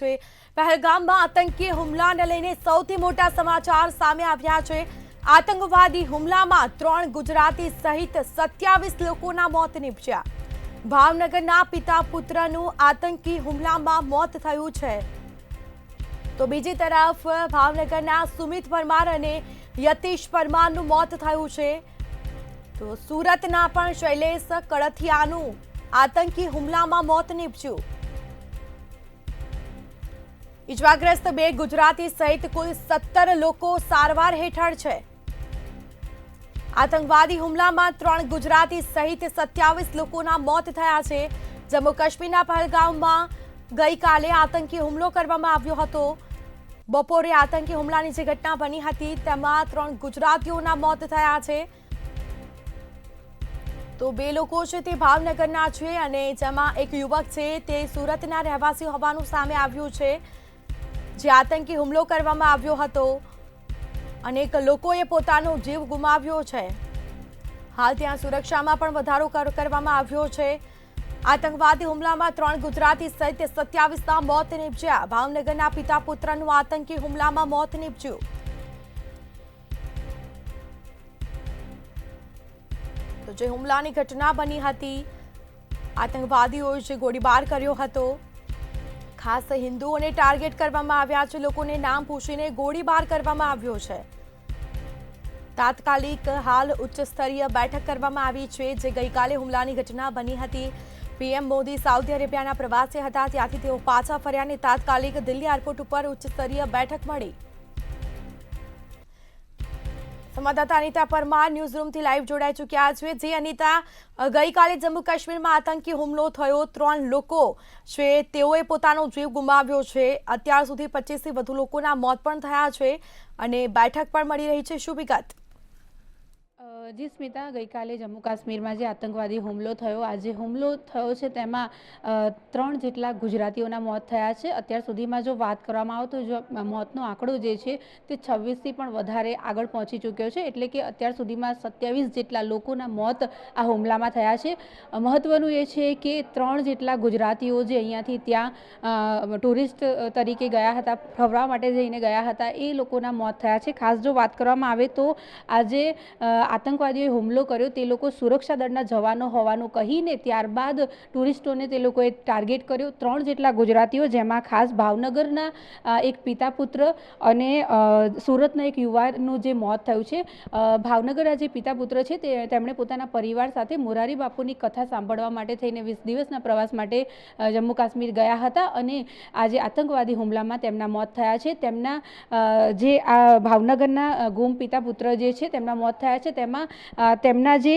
પહેલગામમાં આતંકી હુમલાને લઈને સૌથી મોટા સમાચાર સામે આવ્યા છે। આતંકવાદી હુમલામાં 3 ગુજરાતી સહિત 27 લોકોના મોત નીપજ્યા। ભાવનગરના પિતા પુત્રનું આતંકી હુમલામાં મોત થયું છે। તો બીજી તરફ ભાવનગરના સુમિત પરમાર અને યતીશ પરમારનું મોત થયું છે। તો સુરતના પણ શૈલેષ કળથિયાનું આતંકી હુમલામાં મોત નીપજ્યું। ઇજાગ્રસ્ત 2 ગુજરાતી સહિત કુલ 17 લોકો સારવાર હેઠળ છે। આતંકવાદી હુમલામાં 3 ગુજરાતી સહિત 27 લોકોના મોત થયા છે। જમ્મુ કાશ્મીરના પહેલગામમાં ગઈકાલે આતંકી હુમલો કરવામાં આવ્યો હતો। બપોરે આતંકી હુમલાની જે ઘટના બની હતી તેમાં 3 ગુજરાતીઓના મોત થયા છે। તો 2 લોકો છે તે ભાવનગરના છે અને જેમાં એક યુવક છે તે સુરતના રહેવાસી હોવાનું સામે આવ્યું છે। જે આતંકી હુમલો કરવામાં આવ્યો હતો। અનેક લોકોએ પોતાનો જીવ ગુમાવ્યો છે। હાલ ત્યાં સુરક્ષામાં પણ વધારો કરવામાં આવ્યો છે। આતંકવાદી હુમલામાં 3 ગુજરાતી સહિત 27ના મોત નીપજ્યા। ભાવનગરના પિતા પુત્રનું આતંકી હુમલામાં મોત નીપજ્યું। તો જે હુમલાની ઘટના બની હતી, આતંકવાદીઓએ જે ગોળીબાર કર્યો હતો, ખાસ હિન્દુઓને ટાર્ગેટ કરવામાં આવ્યા છે। લોકોને નામ પૂછીને ગોળીબાર કરવામાં આવ્યો છે। તાત્કાલિક હાલ ઉચ્ચ સ્તરીય બેઠક કરવામાં આવી છે। જે ગઈકાલે હુમલાની ઘટના બની હતી। પીએમ મોદી સાઉદી અરેબિયાના પ્રવાસે હતા, ત્યાંથી તેઓ પાછા ફર્યા અને તાત્કાલિક દિલ્હી એરપોર્ટ ઉપર ઉચ્ચ સ્તરીય બેઠક મળી। સંવાદદાતા અનિતા પરમાર ન્યૂઝરૂમથી લાઈવ જોડાઈ ચૂક્યા છે। જે અનિતા, ગઈકાલે જમ્મુ કાશ્મીરમાં આતંકી હુમલો થયો, 3 લોકો છે તેઓએ પોતાનો જીવ ગુમાવ્યો છે। અત્યાર સુધી 25થી વધુ લોકોના મોત પણ થયા છે અને બેઠક પણ મળી રહી છે। શું વિગત? જી સ્મિતા, ગઈકાલે જમ્મુ કાશ્મીરમાં જે આતંકવાદી હુમલો થયો, આજે હુમલો થયો છે તેમાં 3 જેટલા ગુજરાતીઓના મોત થયા છે। અત્યાર સુધીમાં જો વાત કરવામાં આવે તો જો મોતનો આંકડો જે છે તે 26થી પણ વધારે આગળ પહોંચી ચૂક્યો છે। એટલે કે અત્યાર સુધીમાં 27 જેટલા લોકોના મોત આ હુમલામાં થયા છે। મહત્વનું એ છે કે 3 જેટલા ગુજરાતીઓ જે અહીંયાથી ત્યાં ટુરિસ્ટ તરીકે ગયા હતા, ફરવા માટે જઈને ગયા હતા, એ લોકોના મોત થયા છે। ખાસ જો વાત કરવામાં આવે તો આજે આતંકવાદીઓએ હુમલો કર્યો તે લોકો સુરક્ષા દળના જવાનો હોવાનું કહીને ત્યારબાદ ટુરિસ્ટોને તે લોકોએ ટાર્ગેટ કર્યો। 3 જેટલા ગુજરાતીઓ, જેમાં ખાસ ભાવનગરના એક પિતા પુત્ર અને સુરતના એક યુવાનનું જે મોત થયું છે। ભાવનગરના જે પિતા પુત્ર છે તેમણે પોતાના પરિવાર સાથે મોરારી બાપુની કથા સાંભળવા માટે થઈને 20 દિવસના પ્રવાસ માટે જમ્મુ કાશ્મીર ગયા હતા અને આજે આતંકવાદી હુમલામાં તેમના મોત થયા છે। તેમના જે આ ભાવનગરના ગુમ પિતા પુત્ર જે છે તેમના મોત થયા છે। તેમાં તેમના જે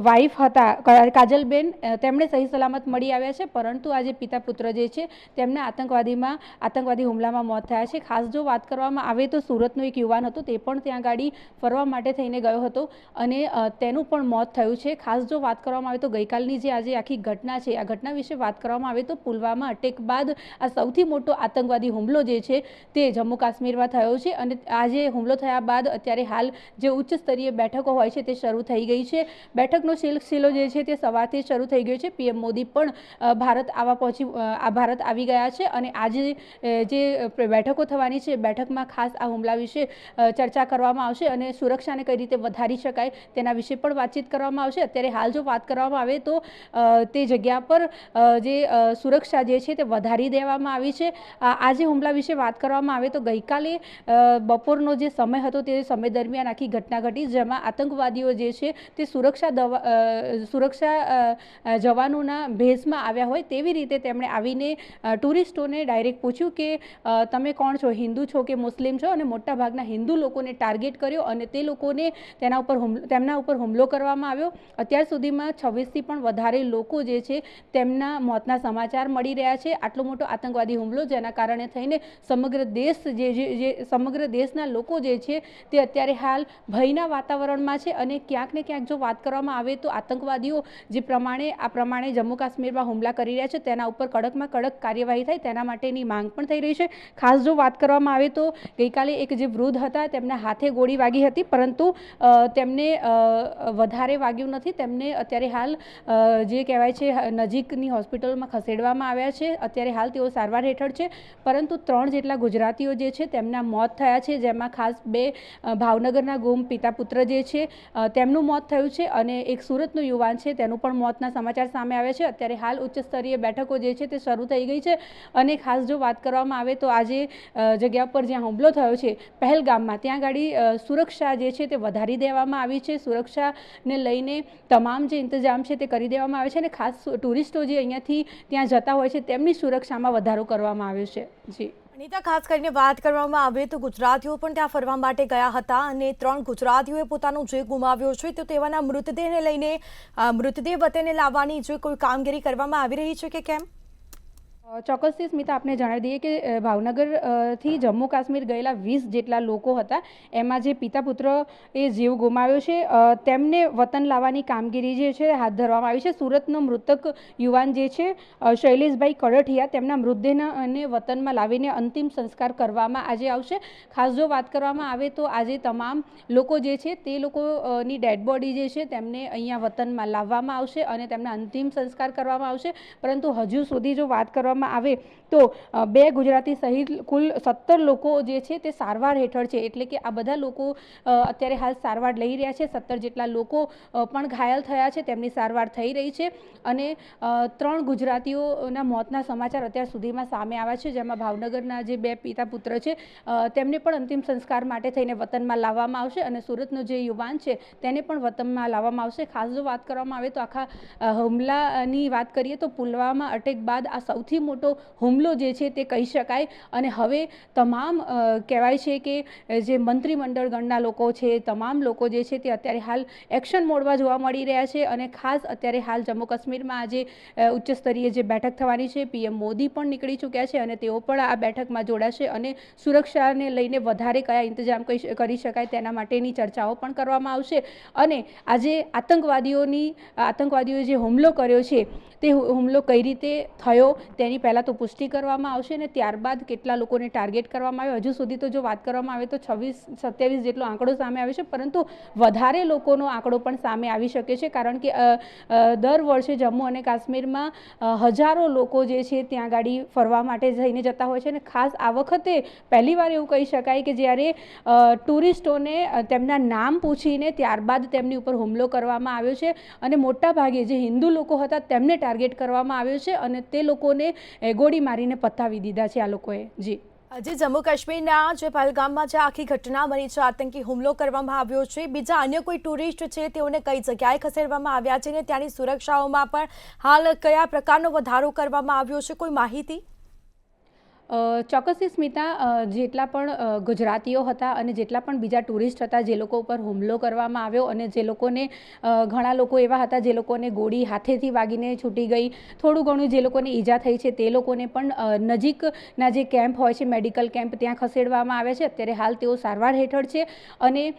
વાઇફ હતા કાજલબેન, તેમણે સહી સલામત મળી આવ્યા છે, પરંતુ આ જે પિતા પુત્ર જે છે તેમના આતંકવાદી હુમલામાં મોત થયા છે। ખાસ જો વાત કરવામાં આવે તો સુરતનો એક યુવાન હતો, તે પણ ત્યાં ગાડી ફરવા માટે થઈને ગયો હતો અને તેનું પણ મોત થયું છે। ખાસ જો વાત કરવામાં આવે તો ગઈકાલની જે આજે આખી ઘટના છે, આ ઘટના વિશે વાત કરવામાં આવે તો પુલવામા અટેક બાદ આ સૌથી મોટો આતંકવાદી હુમલો જે છે તે જમ્મુ કાશ્મીરમાં થયો છે અને આ જે હુમલો થયા બાદ અત્યારે હાલ જે ઉચ્ચ સ્તરીય બેઠકો હોય છે તે શરૂ થઈ ગઈ છે। બેઠકનો સિલસિલો જે છે તે સવારથી શરૂ થઈ ગયો છે। પીએમ મોદી પણ ભારત આવી ગયા છે અને આજે જે બેઠકો થવાની છે, બેઠકમાં ખાસ આ હુમલા વિશે ચર્ચા કરવામાં આવશે અને સુરક્ષાને કઈ રીતે વધારી શકાય તેના વિશે પણ વાતચીત કરવામાં આવશે। અત્યારે હાલ જો વાત કરવામાં આવે તો તે જગ્યા પર જે સુરક્ષા જે છે તે વધારી દેવામાં આવી છે। આજે હુમલા વિશે વાત કરવામાં આવે તો ગઈકાલે બપોરનો જે સમય હતો તે સમય દરમિયાન આખી ઘટના ઘટી, જેમાં આતંકવાદીઓ જે છે તે સુરક્ષા જવાનોના ભેસમાં આવ્યા હોય તેવી રીતે તેમણે આવીને ટુરિસ્ટોને ડાયરેક્ટ પૂછ્યું કે તમે કોણ છો, હિન્દુ છો કે મુસ્લિમ છો, અને મોટાભાગના હિન્દુ લોકોને ટાર્ગેટ કર્યો અને તે લોકોને તેમના ઉપર હુમલો કરવામાં આવ્યો। અત્યાર સુધીમાં 26થી પણ વધારે લોકો જે છે તેમના મોતના સમાચાર મળી રહ્યા છે। આટલો મોટો આતંકવાદી હુમલો જેના કારણે થઈને સમગ્ર દેશના લોકો જે છે તે અત્યારે હાલ ભયના વાતાવરણ વાતાવરણમાં છે અને ક્યાંક ને ક્યાંક જો વાત કરવામાં આવે તો આતંકવાદીઓ જે પ્રમાણે જમ્મુ કાશ્મીરમાં હુમલા કરી રહ્યા છે તેના ઉપર કડકમાં કડક કાર્યવાહી થાય તેના માટેની માંગ પણ થઈ રહી છે. ખાસ જો વાત કરવામાં આવે તો ગઈકાલે એક જે વૃદ્ધ હતા તેમના હાથે ગોળી વાગી હતી, પરંતુ તેમને વધારે વાગ્યું નથી. તેમને અત્યારે હાલ જે કહેવાય છે નજીકની હોસ્પિટલમાં ખસેડવામાં આવ્યા છે. અત્યારે હાલ તેઓ સારવાર હેઠળ છે, પરંતુ 3 જેટલા ગુજરાતીઓ જે છે તેમના મોત થયા છે, જેમાં ખાસ 2 ભાવનગરના ગુમ પિતા પુત્ર જે છે તેમનું મોત થયું છે અને એક સુરતનો યુવાન છે તેનું પણ મોતના સમાચાર સામે આવ્યા છે. અત્યારે હાલ ઉચ્ચ સ્તરીય બેઠકો જે છે તે શરૂ થઈ ગઈ છે અને ખાસ જો વાત કરવામાં આવે તો આજે જગ્યા પર જ્યાં હુમલો થયો છે પહેલગામમાં, ત્યાં ગાડી સુરક્ષા જે છે તે વધારી દેવામાં આવી છે. સુરક્ષાને લઈને તમામ જે ઇંતજામ છે તે કરી દેવામાં આવે છે અને ખાસ ટુરિસ્ટો જે અહીંયાથી ત્યાં જતા હોય છે તેમની સુરક્ષામાં વધારો કરવામાં આવ્યો છે. જી અનિતા, ખાસ કરીને વાત કરવામાં આવે તો ગુજરાતીઓ પણ ત્યાં ફરવા માટે ગયા હતા અને 3 ગુજરાતીઓએ પોતાનો જીવ ગુમાવ્યો છે, તો તેઓના મૃતદેહને લઈને મૃતદેહ વતને લાવવાની જે કોઈ કામગીરી કરવામાં આવી રહી છે કે કેમ? ચોક્કસથી સ્મિતા, આપને જણાવી દઈએ કે ભાવનગરથી જમ્મુ કાશ્મીર ગયેલા 20 જેટલા લોકો હતા. એમાં જે પિતા પુત્ર એ જીવ ગુમાવ્યો છે તેમને વતન લાવવાની કામગીરી જે છે હાથ ધરવામાં આવી છે. સુરતનો મૃતક યુવાન જે છે શૈલેષભાઈ કડઠિયા, તેમના મૃતદેહને વતનમાં લાવીને અંતિમ સંસ્કાર કરવામાં આજે આવશે. ખાસ જો વાત કરવામાં આવે તો આજે તમામ લોકો જે છે તે લોકોની ડેડ બોડી જે છે તેમને અહીંયા વતનમાં લાવવામાં આવશે અને તેમના અંતિમ સંસ્કાર કરવામાં આવશે. પરંતુ હજુ સુધી જો વાત કરવામાં આવે તો 2 ગુજરાતી સહિત કુલ 17 લોકો જે છે તે સારવાર હેઠળ છે. એટલે કે આ બધા લોકો અત્યારે હાલ સારવાર લઈ રહ્યા છે. 17 જેટલા લોકો પણ ઘાયલ થયા છે, તેમની સારવાર થઈ રહી છે અને 3 ગુજરાતીઓના મોતના સમાચાર અત્યાર સુધીમાં સામે આવ્યા છે, જેમાં ભાવનગરના જે 2 પિતા પુત્ર છે તેમને પણ અંતિમ સંસ્કાર માટે થઈને વતનમાં લાવવામાં આવશે અને સુરતનો જે યુવાન છે તેને પણ વતનમાં લાવવામાં આવશે. ખાસ જો વાત કરવામાં આવે તો આખા હુમલાની વાત કરીએ તો પુલવામા અટેક બાદ આ સૌથી મોટો હુમલો જે છે તે કહી શકાય અને હવે તમામ કહેવાય છે કે જે મંત્રીમંડળ ગણના લોકો છે, તમામ લોકો જે છે તે અત્યારે હાલ એક્શન મોડમાં જોવા મળી રહ્યા છે અને ખાસ અત્યારે હાલ જમ્મુ કાશ્મીરમાં આજે ઉચ્ચ સ્તરીય જે બેઠક થવાની છે, પીએમ મોદી પણ નીકળી ચૂક્યા છે અને તેઓ પણ આ બેઠકમાં જોડાશે અને સુરક્ષાને લઈને વધારે કયા ઇંતજામ કરી શકાય તેના માટેની ચર્ચાઓ પણ કરવામાં આવશે. અને આજે આતંકવાદીઓએ જે હુમલો કર્યો છે તે હુમલો કઈ રીતે થયો તેની પહેલાં તો પુષ્ટિ કરવામાં આવશે અને ત્યારબાદ કેટલા લોકોને ટાર્ગેટ કરવામાં આવ્યો. હજુ સુધી તો જો વાત કરવામાં આવે તો 26-27 જેટલો આંકડો સામે આવ્યો છે, પરંતુ વધારે લોકોનો આંકડો પણ સામે આવી શકે છે, કારણ કે દર વર્ષે જમ્મુ અને કાશ્મીરમાં હજારો લોકો જે છે ત્યાં ગાડી ફરવા માટે જઈને જતા હોય છે અને ખાસ આ વખતે પહેલીવાર એવું કહી શકાય કે જ્યારે ટુરિસ્ટોને તેમના નામ પૂછીને ત્યારબાદ તેમની ઉપર હુમલો કરવામાં આવ્યો છે અને મોટા ભાગે જે હિન્દુ લોકો હતા તેમને ટાર્ગેટ કરવામાં આવ્યો છે અને તે લોકોને ગોળી મારીને પતાવી દીધા છે આ લોકોએ. જી આજે જમ્મુ કાશ્મીરના જે પહેલગામમાં જે આખી ઘટના બની છે, આતંકી હુમલો કરવામાં આવ્યો છે, બીજા અન્ય કોઈ ટુરિસ્ટ છે તેઓને કઈ જગ્યાએ ખસેડવામાં આવ્યા છે અને ત્યાંની સુરક્ષાઓમાં પણ હાલ કયા પ્રકારનો વધારો કરવામાં આવ્યો છે, કોઈ માહિતી? ચોક્કસથી સ્મિતા, જેટલા પણ ગુજરાતીઓ હતા અને જેટલા પણ બીજા ટુરિસ્ટ હતા જે લોકો ઉપર હુમલો કરવામાં આવ્યો અને જે લોકોને ઘણા લોકો એવા હતા જે લોકોને ગોળી હાથેથી વાગીને છૂટી ગઈ, થોડું ઘણું જે લોકોને ઈજા થઈ છે તે લોકોને પણ નજીકના જે કેમ્પ હોય છે, મેડિકલ કેમ્પ, ત્યાં ખસેડવામાં આવ્યા છે. અત્યારે હાલ તેઓ સારવાર હેઠળ છે અને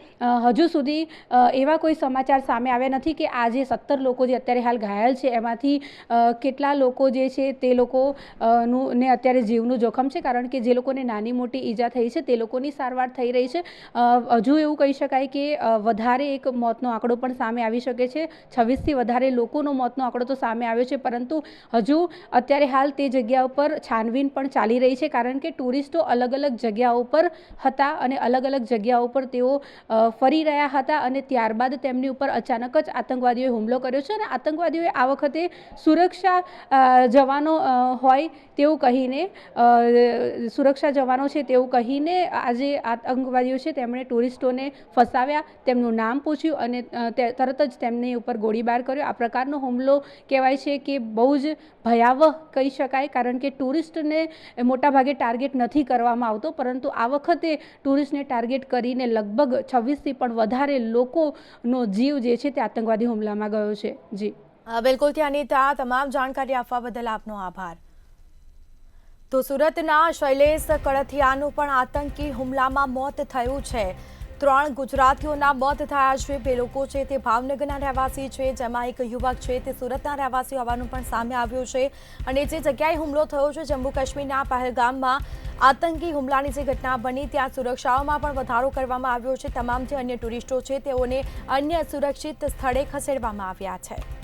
હજુ સુધી એવા કોઈ સમાચાર સામે આવ્યા નથી કે આ જે 17 લોકો જે અત્યારે હાલ ઘાયલ છે એમાંથી કેટલા લોકો જે છે તે લોકોને અત્યારે જીવનું જોખમ છે, કારણ કે જે લોકોને નાની મોટી ઈજા થઈ છે તે લોકોની સારવાર થઈ રહી છે. હજુ એવું કહી શકાય કે વધારે એક મોતનો આંકડો પણ સામે આવી શકે છે. 26થી વધારે લોકોનો મોતનો આંકડો તો સામે આવ્યો છે, પરંતુ હજુ અત્યારે હાલ તે જગ્યા ઉપર છાનબીન પણ ચાલી રહી છે, કારણ કે ટુરિસ્ટો અલગ અલગ જગ્યાઓ ઉપર હતા અને અલગ અલગ જગ્યાઓ પર તેઓ ફરી રહ્યા હતા અને ત્યારબાદ તેમની ઉપર અચાનક જ આતંકવાદીઓએ હુમલો કર્યો છે અને આતંકવાદીઓએ આ વખતે સુરક્ષા જવાનો હોય તેવું કહીને સુરક્ષા જવાનો છે તેવું કહીને આજે આતંકવાદીઓ છે તેમણે ટુરિસ્ટોને ફસાવ્યા, તેમનું નામ પૂછ્યું અને તરત જ તેમની ઉપર ગોળીબાર કર્યો. આ પ્રકારનો હુમલો કહેવાય છે કે બહુ જ ભયાવહ કહી શકાય, કારણ કે ટુરિસ્ટને મોટાભાગે ટાર્ગેટ નથી કરવામાં આવતો, પરંતુ આ વખતે ટુરિસ્ટને ટાર્ગેટ કરીને લગભગ 26થી પણ વધારે લોકોનો જીવ જે છે તે આતંકવાદી હુમલામાં ગયો છે. જી બિલકુલ, ત્યાંની તમામ જાણકારી આપવા બદલ આપનો આભાર. તો સુરતના શૈલેષ કડથિયાનું પણ આતંકી હુમલામાં મોત થયું છે. 3 ગુજરાતીઓના મોત થયા છે. 2 લોકો છે તે ભાવનગરના રહેવાસી છે, જેમાં એક યુવક છે તે સુરતના રહેવાસી હોવાનું પણ સામે આવ્યું છે. અને જે જગ્યાએ હુમલો થયો છે જમ્મુ કાશ્મીરના પહેલગામમાં આતંકી હુમલાની જે ઘટના બની ત્યાં સુરક્ષાઓમાં પણ વધારો કરવામાં આવ્યો છે. તમામ જે અન્ય ટુરિસ્ટો છે તેઓને અન્ય સુરક્ષિત સ્થળે ખસેડવામાં આવ્યા છે.